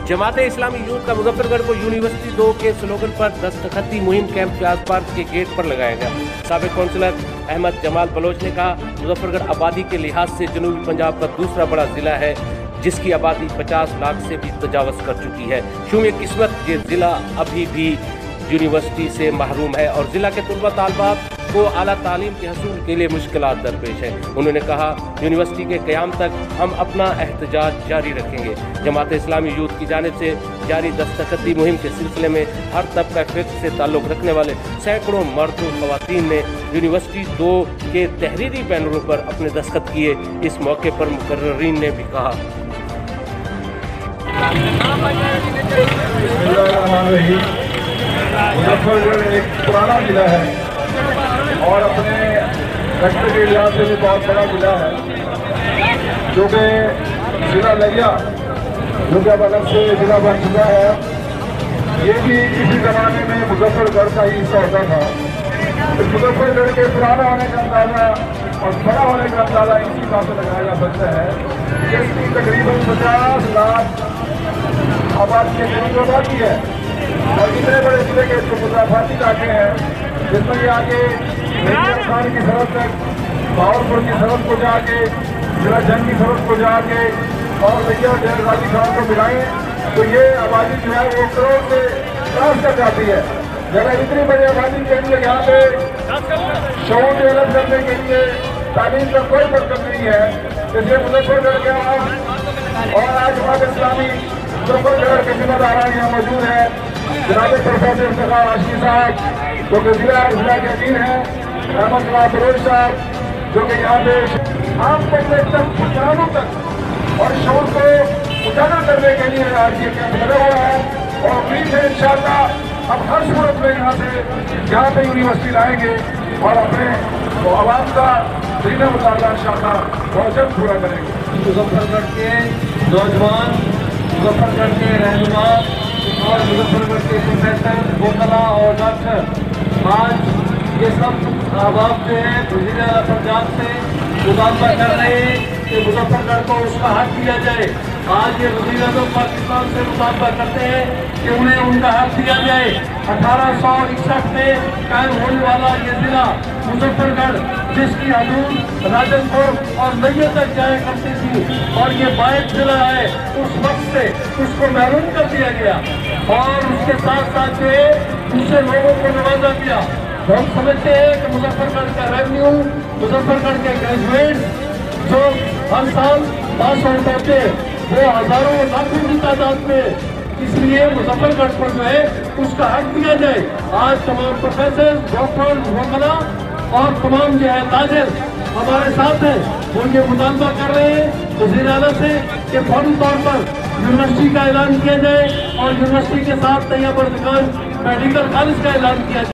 Jamaat Islami youth का मुजफ्फरगढ़ को university 2 के स्लोगन पर दस्तखती मुहिम कैंप प्याज पार्क के गेट पर लगाया गया। साबिक कौंसलर अहमद जमाल बलोच ने कहा, मुजफ्फरगढ़ आबादी के लिहाज से जनूबी पंजाब का दूसरा बड़ा जिला है, जिसकी आबादी 50 लाख से भी तजावज़ कर चुकी है। शुमे किस्मत ये ज़िला अभी भी यूनिवर्सिटी से महरूम है और ज़िला के तलबा तालबात को आला तालीम के हसूल के लिए मुश्किलात दरपेश हैं। उन्होंने कहा, यूनिवर्सिटी के क़याम तक हम अपना एहतजाज जारी रखेंगे। जमात इस्लामी यूथ की जानिब से जारी दस्तखती मुहिम के सिलसिले में हर तबका फ़िक्र से ताल्लुक़ रखने वाले सैकड़ों मर्द और ख़वातीन ने यूनिवर्सिटी 2 के तहरीरी बैनरों पर अपने दस्तखत किए। इस मौके पर मुकर्ररीन ने भी कहा, मुजफ्फरगढ़ एक पुराना जिला है और अपने सेक्टर के लिहाज से भी बहुत बड़ा जिला है, जो कि जिला लैया जो कि अब अलग से जिला बन चुका है। ये भी किसी जमाने में मुजफ्फरगढ़ का ही हिस्सा होता था। इस मुजफ्फरगढ़ के पुराना होने का अंदाजा और बड़ा होने का अंदाजा इसी बात से लगाया जा सकता है कि इसकी तकरीबन 50 लाख आबादी के करीब आबादी है और इतने बड़े जिले के जो मुजाफाती इलाके हैं, जिसमें ये आगे खान की सरहद तक, बावरपुर की सरहद को जाके, जिला जंग की सरहद को जाके और भैया डेर गाजी खान को मिलाएं तो ये आबादी जो है 1 करोड़ से क्रॉस कर जाती है। जगह इतनी बड़ी आबादी के लिए यहाँ पे शौक डेवलप करने के लिए तालीम का कोई मतलब नहीं है। इसलिए मुजफ्फरगढ़ के और आज जमात इस्लामी मुजफ्फरगढ़ के जिम्मेदार यहाँ मौजूद है। जनाब प्रोफेसर इफ्तिखार हाशमी साहब जो कि जिला के अमीर हैं, अहमद जमाल बलोच साहब जो कि यहाँ पे आम पब्लिक तक किसानों तक और शोर को उजागर करने के लिए आज ये कैंप लगा हुआ है और उम्मीद है इंशाअल्लाह अब हर सूरत में यहाँ पे यूनिवर्सिटी लाएंगे और अपने आवाम का दीन मुताबिक इंशाअल्लाह बहुत जल्द पूरा करेंगे। मुजफ्फरगढ़ के नौजवान, मुजफ्फरगढ़ के रहनुमा और मुजफ्फरगढ़ के प्रोफेसर, वकला और डॉक्टर आज ये सब अहबाब जो है वज़ीर आला पंजाब से मुतालबा कर रहे हैं कि मुजफ्फरगढ़ को उसका हक दिया जाए। आज ये वज़ीर आज़म पाकिस्तान से मुतालबा करते हैं कि उन्हें उनका हक दिया जाए। 1861 में कायम होने वाला ये ज़िला मुजफ्फरगढ़, जिसकी हदूद राजनपुर और नैया तक जाया करती थी और ये बायत जिला है, उस वक्त से उसको महरूम कर दिया गया और उसके साथ साथ जो है दूसरे लोगों को नवाजा गया। हम समझते हैं कि मुजफ्फरगढ़ का रेवेन्यू, मुजफ्फरगढ़ के ग्रेजुएट्स जो हर साल पास हो जाते वो हजारों लाखों की तादाद में, इसलिए मुजफ्फरगढ़ को जो है उसका हक दिया जाए। आज तमाम प्रोफेसर, डॉक्टर, वकला और तमाम जो है ताजिर हमारे साथ हैं, वो ये मुतालबा कर रहे हैं वज़ीर आला से कि फौरी तौर पर यूनिवर्सिटी का ऐलान किया जाए और यूनिवर्सिटी के साथ तैयब मेडिकल कॉलेज का ऐलान किया जाए।